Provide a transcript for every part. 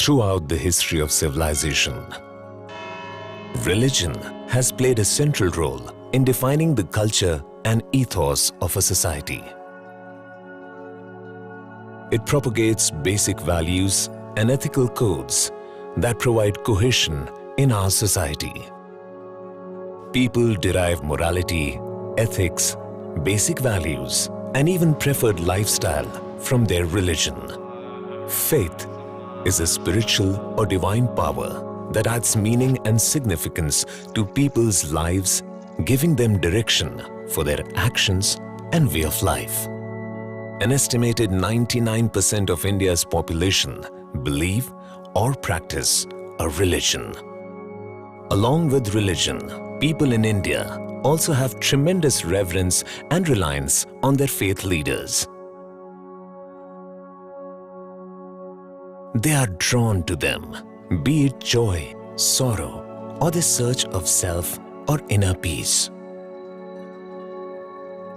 Throughout the history of civilization, religion has played a central role in defining the culture and ethos of a society. It propagates basic values and ethical codes that provide cohesion in our society. People derive morality, ethics, basic values, and even preferred lifestyle from their religion. Faith is a spiritual or divine power that adds meaning and significance to people's lives, giving them direction for their actions and way of life. An estimated 99% of India's population believe or practice a religion. Along with religion, people in India also have tremendous reverence and reliance on their faith leaders. They are drawn to them, be it joy, sorrow, or the search of self or inner peace.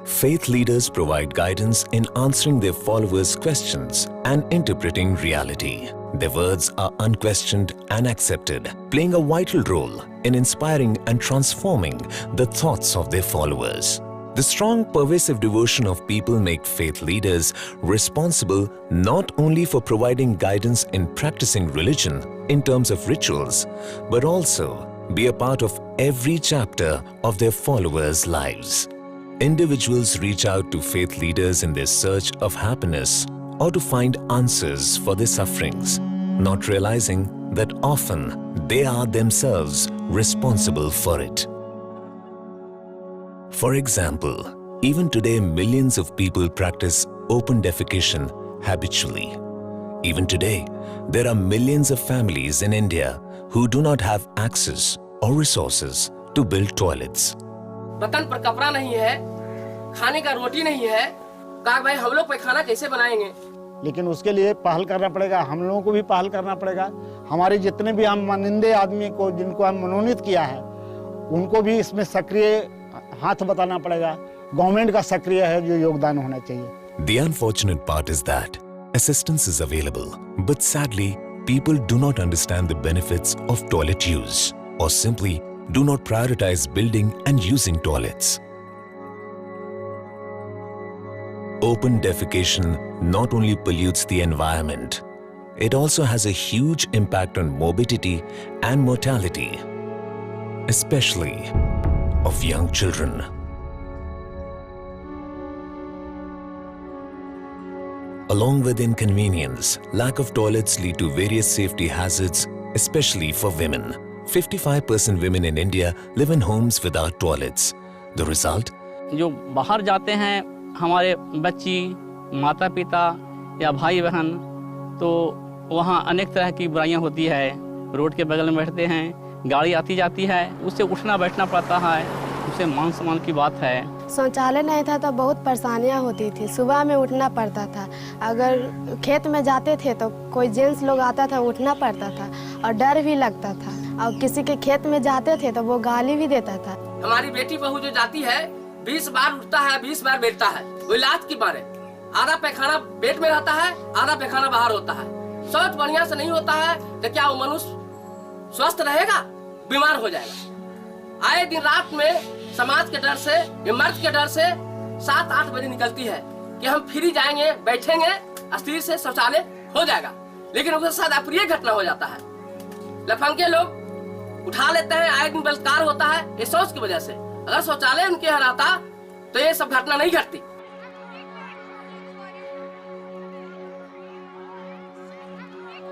Faith leaders provide guidance in answering their followers' questions and interpreting reality. Their words are unquestioned and accepted, playing a vital role in inspiring and transforming the thoughts of their followers. The strong, pervasive devotion of people make faith leaders responsible not only for providing guidance in practicing religion in terms of rituals, but also be a part of every chapter of their followers' lives. Individuals reach out to faith leaders in their search of happiness or to find answers for their sufferings, not realizing that often they are themselves responsible for it. For example, even today millions of people practice open defecation habitually. Even today, there are millions of families in India who do not have access or resources to build toilets. बर्तन पर कपड़ा नहीं है, खाने का रोटी नहीं है, कहा भाई हम लोग पैखाना कैसे बनाएंगे? लेकिन उसके लिए पहल करना पड़ेगा, हम लोगों को भी पहल करना पड़ेगा। हमारे जितने भी हम माननीय आदमी को जिनको हम मनोनीत किया है, उनको भी इसमें सक्रिय हाथ बताना पड़ेगा। गवर्नमेंट का सक्रिय है जो योगदान होना चाहिए। The unfortunate part is that assistance is available, but sadly, people do not understand the benefits of toilet use, or simply do not prioritize building and using toilets. Open defecation not only pollutes the environment, it also has a huge impact on morbidity and mortality, especially of young children. Along with inconvenience, lack of toilets lead to various safety hazards, especially for women. 55% women in India live in homes without toilets. The result? जो बाहर जाते हैं हमारे बच्ची, माता पिता या भाई बहन, तो वहाँ अनेक तरह की बुराइयाँ होती है। रोड के बगल में बैठते हैं, गाड़ी आती जाती है, उससे उठना बैठना पड़ता है, उससे मान सम्मान की बात है। शौचालय नहीं था तो बहुत परेशानियाँ होती थी। सुबह में उठना पड़ता था, अगर खेत में जाते थे तो कोई जेंट्स लोग आता था, उठना पड़ता था और डर भी लगता था। और किसी के खेत में जाते थे तो वो गाली भी देता था। हमारी बेटी बहू जो जाती है 20 बार उठता है, 20 बार बैठता है, वो इलाज के बारे। आधा पैखाना पेट में रहता है, आधा पैखाना बाहर होता है। शौच बढ़िया से नहीं होता है तो क्या वो मनुष्य स्वस्थ रहेगा? बीमार हो जाएगा। आए दिन रात में समाज के डर से, मर्द के डर से 7-8 बजे निकलती है कि हम फ्री जाएंगे, बैठेंगे, अस्थिर से शौचालय हो जाएगा। लेकिन उसके साथ अप्रिय घटना हो जाता है। लफंगे लोग उठा लेते हैं, आए दिन बलात्कार होता है ये शौच की वजह से। अगर शौचालय उनके यहाँ रहता तो ये सब घटना नहीं घटती।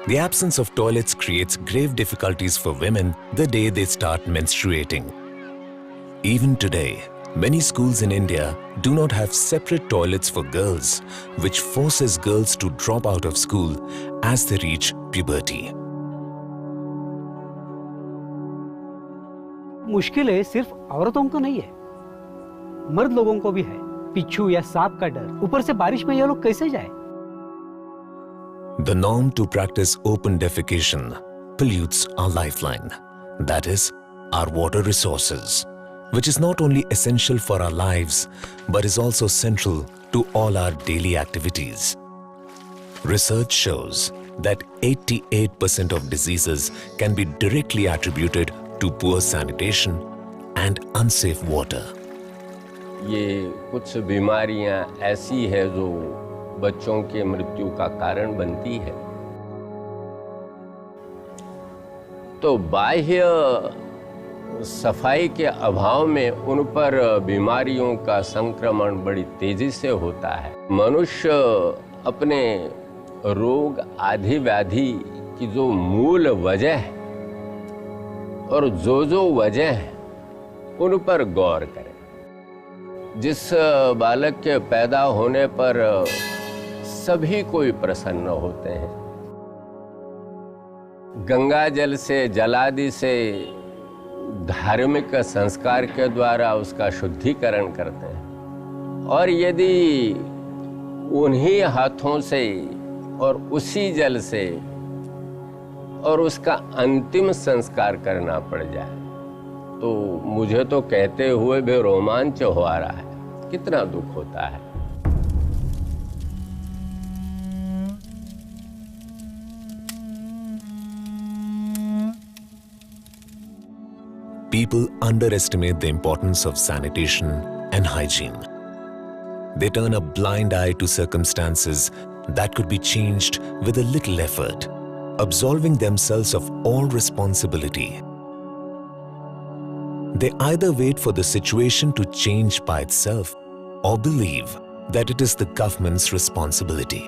The absence of toilets creates grave difficulties for women the day they start menstruating. Even today, many schools in India do not have separate toilets for girls, which forces girls to drop out of school as they reach puberty. मुश्किलें सिर्फ औरतों को नहीं है, मर्द लोगों को भी है। पिच्छू या सांप का डर, ऊपर से बारिश में ये लोग कैसे जाए? The norm to practice open defecation pollutes our lifeline, that is, our water resources, which is not only essential for our lives, but is also central to all our daily activities. Research shows that 88% of diseases can be directly attributed to poor sanitation and unsafe water. ये कुछ बीमारियां ऐसी है जो बच्चों के मृत्यु का कारण बनती है। तो बाह्य सफाई के अभाव में उन पर बीमारियों का संक्रमण बड़ी तेजी से होता है। मनुष्य अपने रोग आदि व्याधि की जो मूल वजह है और जो वजह है उन पर गौर करें। जिस बालक के पैदा होने पर सभी कोई प्रसन्न होते हैं, गंगा जल से जलादि से धार्मिक संस्कार के द्वारा उसका शुद्धिकरण करते हैं, और यदि उन्हीं हाथों से और उसी जल से और उसका अंतिम संस्कार करना पड़ जाए तो मुझे तो कहते हुए भी रोमांच हो आ रहा है, कितना दुख होता है। People underestimate the importance of sanitation and hygiene. They turn a blind eye to circumstances that could be changed with a little effort, absolving themselves of all responsibility. They either wait for the situation to change by itself or believe that it is the government's responsibility.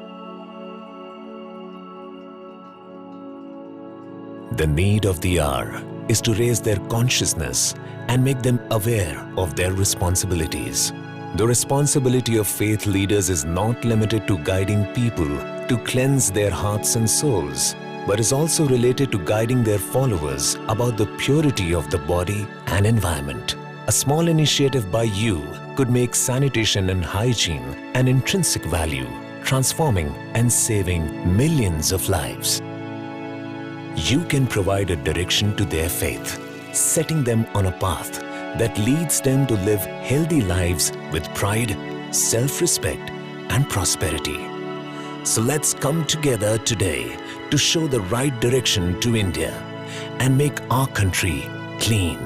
The need of the hour is to raise their consciousness and make them aware of their responsibilities. The responsibility of faith leaders is not limited to guiding people to cleanse their hearts and souls, but is also related to guiding their followers about the purity of the body and environment. A small initiative by you could make sanitation and hygiene an intrinsic value, transforming and saving millions of lives. You can provide a direction to their faith, setting them on a path that leads them to live healthy lives with pride, self-respect, and prosperity. So let's come together today to show the right direction to India and make our country clean.